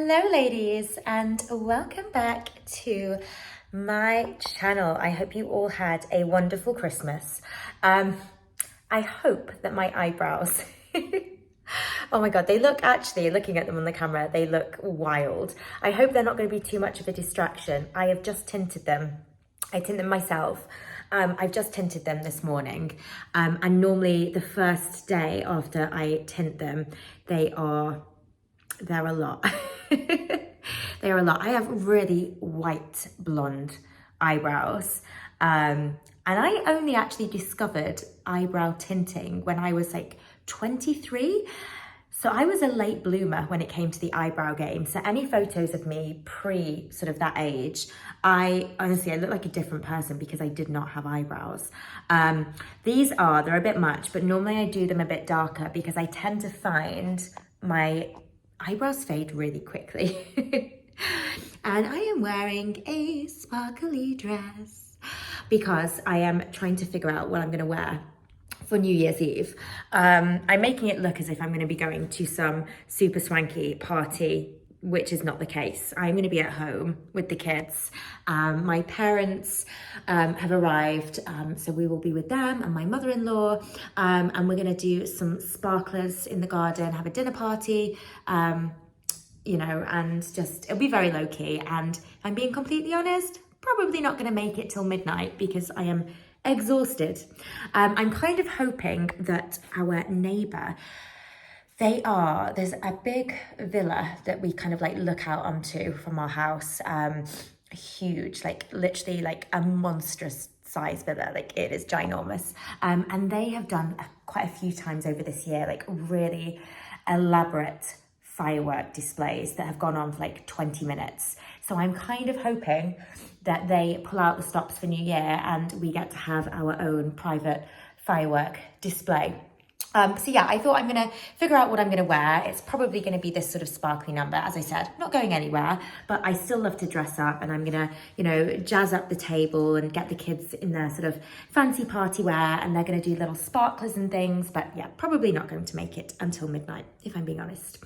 Hello ladies and welcome back to my channel. I hope you all had a wonderful Christmas. I hope that my eyebrows, oh my God, they look actually, looking at them on the camera, they look wild. I hope they're not going to be too much of a distraction. I have just tinted them. I tint them myself. I've just tinted them this morning. And normally the first day after I tint them, they're a lot. They're a lot. I have really white blonde eyebrows. And I only actually discovered eyebrow tinting when I was like 23. So I was a late bloomer when it came to the eyebrow game. So any photos of me pre sort of that age, I look like a different person because I did not have eyebrows. They're a bit much, but normally I do them a bit darker because I tend to find my eyebrows fade really quickly. And I am wearing a sparkly dress because I am trying to figure out what I'm gonna wear for New Year's Eve. I'm making it look as if I'm going to be going to some super swanky party, which is not the case. I'm going to be at home with the kids. My parents have arrived, so we will be with them and my mother-in-law, and we're going to do some sparklers in the garden, have a dinner party, and just, it'll be very low-key. And if I'm being completely honest, probably not going to make it till midnight because I am exhausted. I'm kind of hoping that our neighbour, there's a big villa that we kind of like look out onto from our house, huge, like literally like a monstrous size villa, like it is ginormous. And they have done quite a few times over this year, like really elaborate firework displays that have gone on for like 20 minutes. So I'm kind of hoping that they pull out the stops for New Year and we get to have our own private firework display. So yeah, I thought I'm gonna figure out what I'm gonna wear. It's probably gonna be this sort of sparkly number. As I said, not going anywhere, but I still love to dress up, and I'm gonna, jazz up the table and get the kids in their sort of fancy party wear, and they're gonna do little sparklers and things, but yeah, probably not going to make it until midnight, if I'm being honest.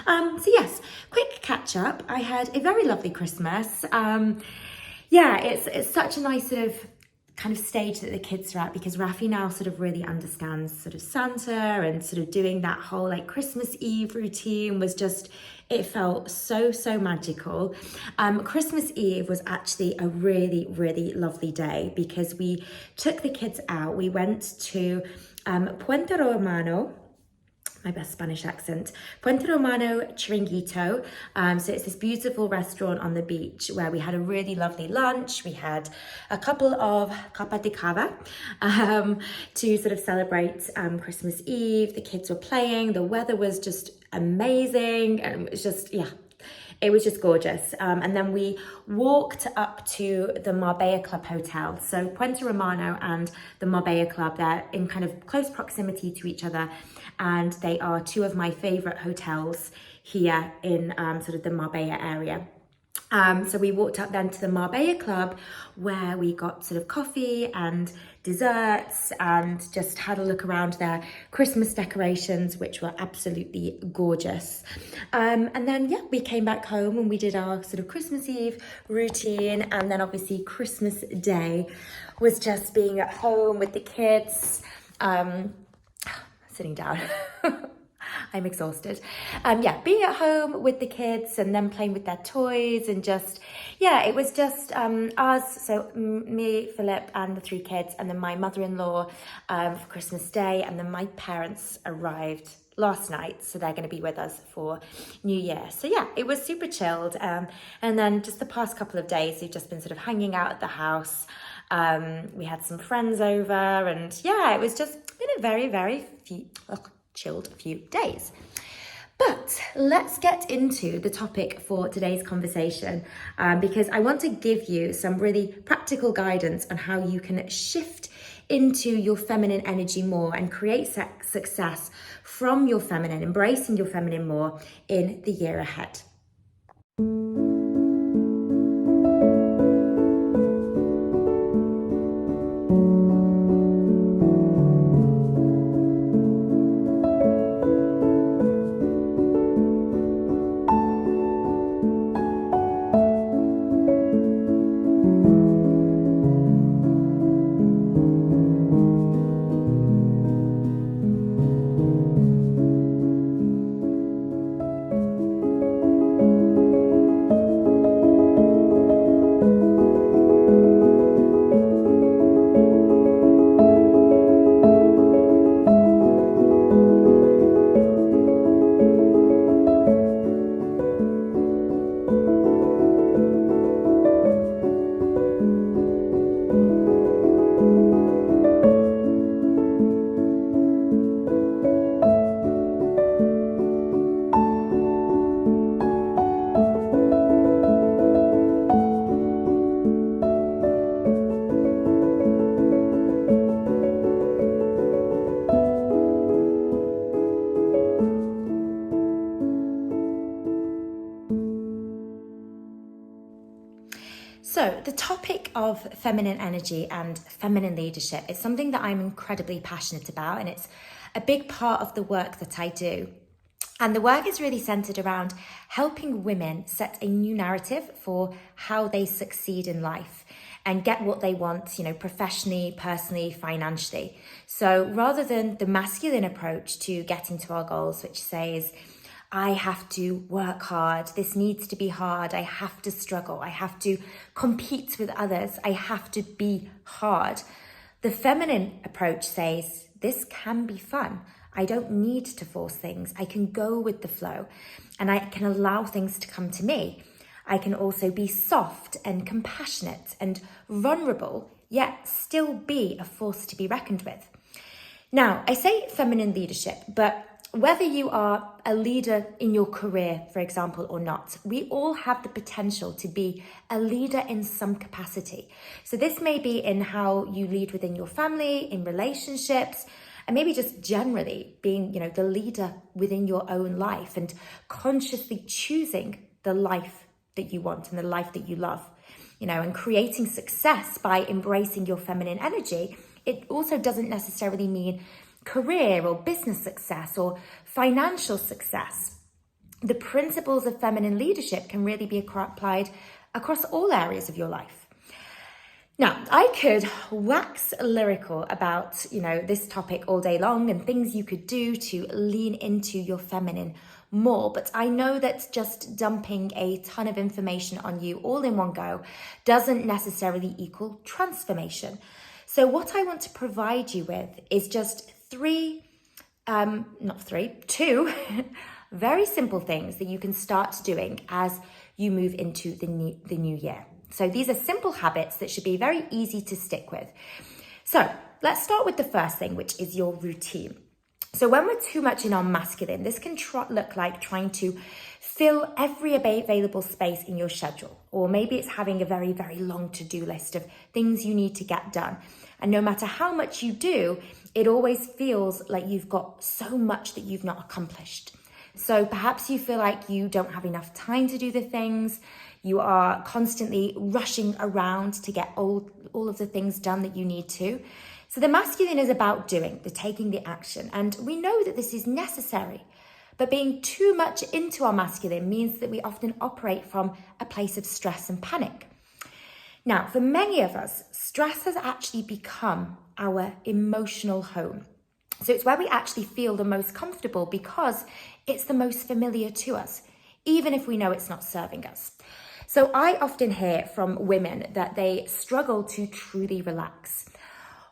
So yes, quick catch up. I had a very lovely Christmas. Yeah, it's such a nice sort of kind of stage that the kids are at, because Rafi now sort of really understands sort of Santa, and sort of doing that whole like Christmas Eve routine was just, it felt so magical. Christmas Eve was actually a really, really lovely day because we took the kids out. We went to Puente Romano, my best Spanish accent, Puente Romano Chiringuito. So it's this beautiful restaurant on the beach where we had a really lovely lunch. We had a couple of copa de cava to sort of celebrate Christmas Eve. The kids were playing, the weather was just amazing, and it was just, yeah, it was just gorgeous. And then we walked up to the Marbella Club Hotel. So Puente Romano and the Marbella Club, they're in kind of close proximity to each other. And they are two of my favorite hotels here in sort of the Marbella area. So we walked up then to the Marbella Club, where we got sort of coffee and desserts and just had a look around their Christmas decorations, which were absolutely gorgeous. And then, yeah, we came back home and we did our sort of Christmas Eve routine. And then obviously Christmas Day was just being at home with the kids, sitting down. I'm exhausted. Yeah, being at home with the kids and then playing with their toys, and just, yeah, it was just us, so me, Philip and the three kids, and then my mother-in-law for Christmas Day, and then my parents arrived last night, so they're going to be with us for New Year. So yeah, it was super chilled. And then just the past couple of days, we've just been sort of hanging out at the house. We had some friends over, and yeah, it was just been a very chilled few days. But let's get into the topic for today's conversation, because I want to give you some really practical guidance on how you can shift into your feminine energy more and create success from your feminine, embracing your feminine more in the year ahead. So the topic of feminine energy and feminine leadership is something that I'm incredibly passionate about, and it's a big part of the work that I do. And the work is really centered around helping women set a new narrative for how they succeed in life and get what they want, professionally, personally, financially. So rather than the masculine approach to getting to our goals, which says, I have to work hard, this needs to be hard, I have to struggle, I have to compete with others, I have to be hard. The feminine approach says, this can be fun. I don't need to force things. I can go with the flow and I can allow things to come to me. I can also be soft and compassionate and vulnerable, yet still be a force to be reckoned with. Now, I say feminine leadership, but whether you are a leader in your career, for example, or not, we all have the potential to be a leader in some capacity. So this may be in how you lead within your family, in relationships, and maybe just generally being, the leader within your own life and consciously choosing the life that you want and the life that you love, and creating success by embracing your feminine energy. It also doesn't necessarily mean career or business success or financial success. The principles of feminine leadership can really be applied across all areas of your life. Now, I could wax lyrical about, this topic all day long and things you could do to lean into your feminine more, but I know that just dumping a ton of information on you all in one go doesn't necessarily equal transformation. So what I want to provide you with is just two very simple things that you can start doing as you move into the new year. So these are simple habits that should be very easy to stick with. So let's start with the first thing, which is your routine. So when we're too much in our masculine, this can look like trying to fill every available space in your schedule. Or maybe it's having a very, very long to-do list of things you need to get done. And no matter how much you do, it always feels like you've got so much that you've not accomplished. So perhaps you feel like you don't have enough time to do the things. You are constantly rushing around to get all of the things done that you need to. So the masculine is about doing, taking the action. And we know that this is necessary. But being too much into our masculine means that we often operate from a place of stress and panic. Now, for many of us, stress has actually become our emotional home. So it's where we actually feel the most comfortable because it's the most familiar to us, even if we know it's not serving us. So I often hear from women that they struggle to truly relax,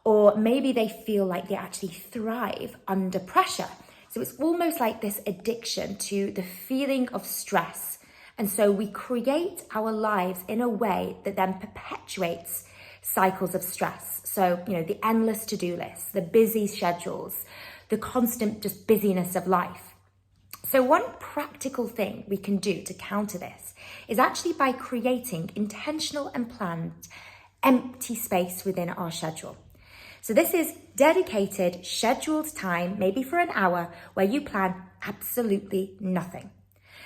or maybe they feel like they actually thrive under pressure. So it's almost like this addiction to the feeling of stress. And so we create our lives in a way that then perpetuates cycles of stress. So, the endless to-do lists, the busy schedules, the constant just busyness of life. So one practical thing we can do to counter this is actually by creating intentional and planned empty space within our schedule. So this is dedicated, scheduled time, maybe for an hour, where you plan absolutely nothing.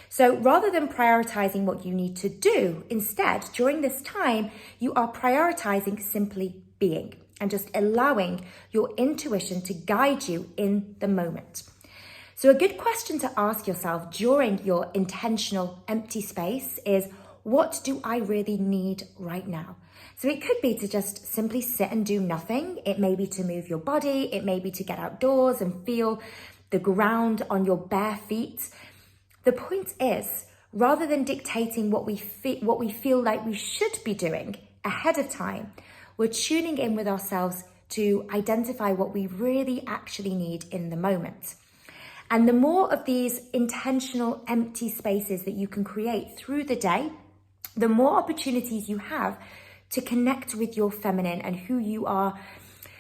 So rather than prioritizing what you need to do, instead, during this time, you are prioritizing simply being and just allowing your intuition to guide you in the moment. So a good question to ask yourself during your intentional empty space is, what do I really need right now? So it could be to just simply sit and do nothing. It may be to move your body. It may be to get outdoors and feel the ground on your bare feet. The point is, rather than dictating what we feel like we should be doing ahead of time, we're tuning in with ourselves to identify what we really actually need in the moment. And the more of these intentional empty spaces that you can create through the day, the more opportunities you have to connect with your feminine and who you are,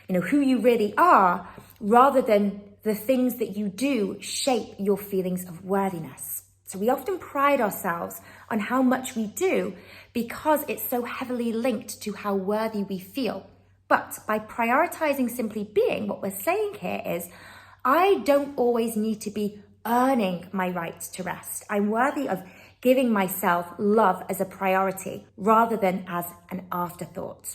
who you really are, rather than the things that you do shape your feelings of worthiness. So we often pride ourselves on how much we do because it's so heavily linked to how worthy we feel. But by prioritizing simply being, what we're saying here is, I don't always need to be earning my right to rest. I'm worthy of giving myself love as a priority rather than as an afterthought.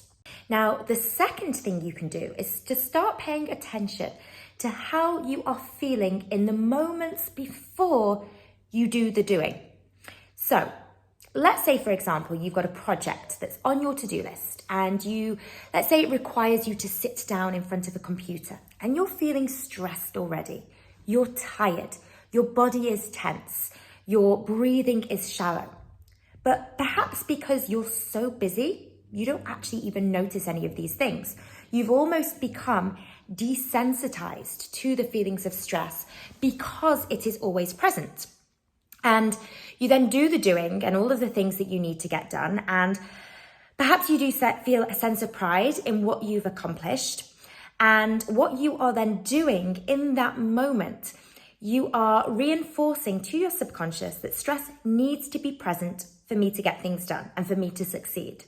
Now, the second thing you can do is to start paying attention to how you are feeling in the moments before you do the doing. So, let's say, for example, you've got a project that's on your to-do list and let's say it requires you to sit down in front of a computer and you're feeling stressed already. You're tired, your body is tense, your breathing is shallow. But perhaps because you're so busy, you don't actually even notice any of these things. You've almost become desensitized to the feelings of stress because it is always present. And you then do the doing and all of the things that you need to get done. And perhaps you do feel a sense of pride in what you've accomplished. And what you are then doing in that moment, you are reinforcing to your subconscious that stress needs to be present for me to get things done and for me to succeed.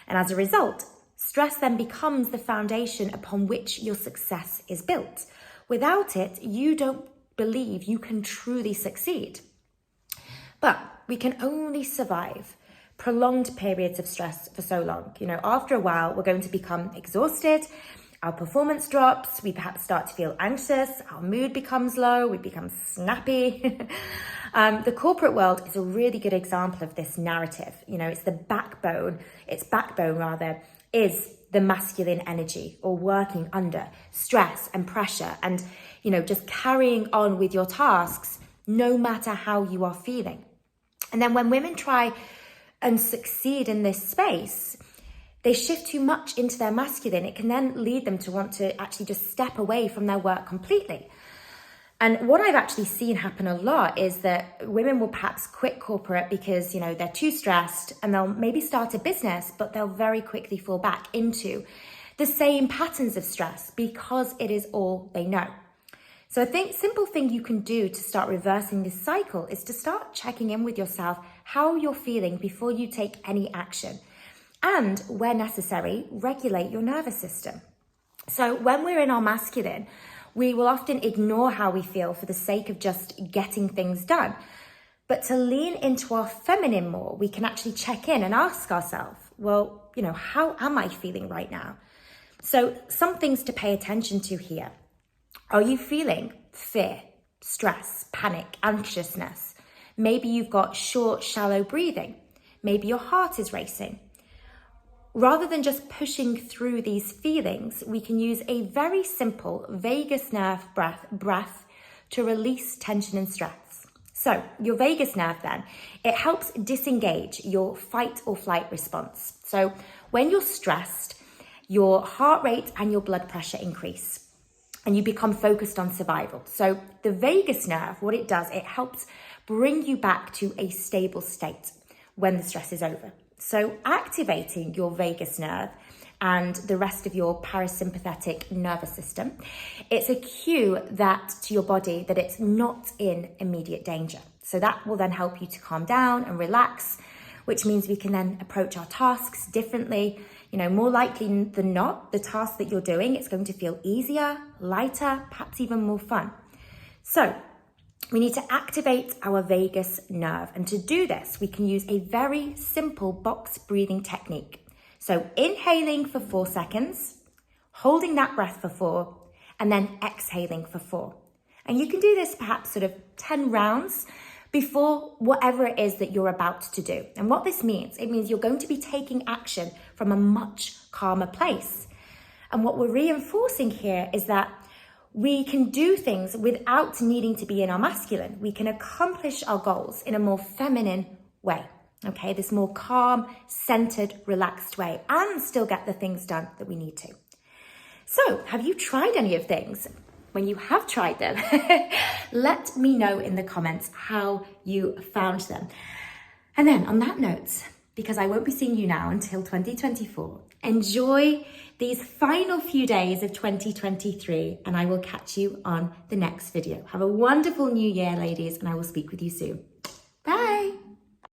And as a result, stress then becomes the foundation upon which your success is built. Without it, you don't believe you can truly succeed. But we can only survive prolonged periods of stress for so long. After a while, we're going to become exhausted, our performance drops, we perhaps start to feel anxious, our mood becomes low, we become snappy. The corporate world is a really good example of this narrative. Its backbone is the masculine energy, or working under stress and pressure and, just carrying on with your tasks no matter how you are feeling. And then when women try and succeed in this space, they shift too much into their masculine. It can then lead them to want to actually just step away from their work completely. And what I've actually seen happen a lot is that women will perhaps quit corporate because, they're too stressed, and they'll maybe start a business, but they'll very quickly fall back into the same patterns of stress because it is all they know. So I think simple thing you can do to start reversing this cycle is to start checking in with yourself, how you're feeling before you take any action. And where necessary, regulate your nervous system. So when we're in our masculine, we will often ignore how we feel for the sake of just getting things done. But to lean into our feminine more, we can actually check in and ask ourselves, well, how am I feeling right now? So some things to pay attention to here. Are you feeling fear, stress, panic, anxiousness? Maybe you've got short, shallow breathing. Maybe your heart is racing. Rather than just pushing through these feelings, we can use a very simple vagus nerve breath to release tension and stress. So your vagus nerve then, it helps disengage your fight or flight response. So when you're stressed, your heart rate and your blood pressure increase and you become focused on survival. So the vagus nerve, what it does, it helps bring you back to a stable state when the stress is over. So activating your vagus nerve and the rest of your parasympathetic nervous system, it's a cue to your body that it's not in immediate danger. So that will then help you to calm down and relax, which means we can then approach our tasks differently. More likely than not, the task that you're doing, it's going to feel easier, lighter, perhaps even more fun. So we need to activate our vagus nerve. And to do this, we can use a very simple box breathing technique. So inhaling for 4 seconds, holding that breath for 4, and then exhaling for 4. And you can do this perhaps sort of 10 rounds before whatever it is that you're about to do. And what this means, it means you're going to be taking action from a much calmer place. And what we're reinforcing here is that we can do things without needing to be in our masculine. We can accomplish our goals in a more feminine way. Okay, this more calm, centered, relaxed way, and still get the things done that we need to. So, have you tried any of things? When you have tried them, let me know in the comments how you found them. And then on that note, because I won't be seeing you now until 2024, enjoy these final few days of 2023, and I will catch you on the next video. Have a wonderful new year, ladies, and I will speak with you soon.